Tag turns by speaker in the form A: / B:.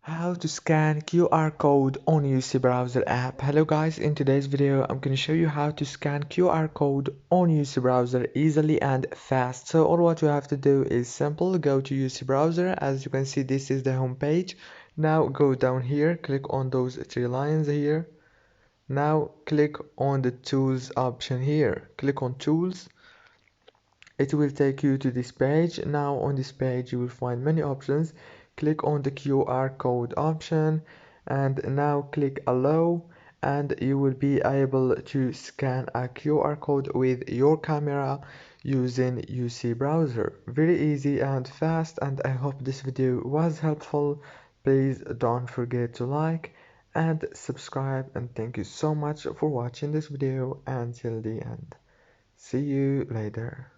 A: How to scan QR code on UC browser app. Hello guys, in today's video I'm going to show you how to scan QR code on UC browser easily and fast. So all what you have to do is simple. Go to UC browser. As you can see, this is the home page. Now go down here, click on those three lines here. Now click on the tools option here. Click on tools. It will take you to this page. Now on this page you will find many options. Click on the QR code option and now click allow, and you will be able to scan a QR code with your camera using UC browser. Very easy and fast, and I hope this video was helpful. Please don't forget to like and subscribe, and thank you so much for watching this video until the end. See you later.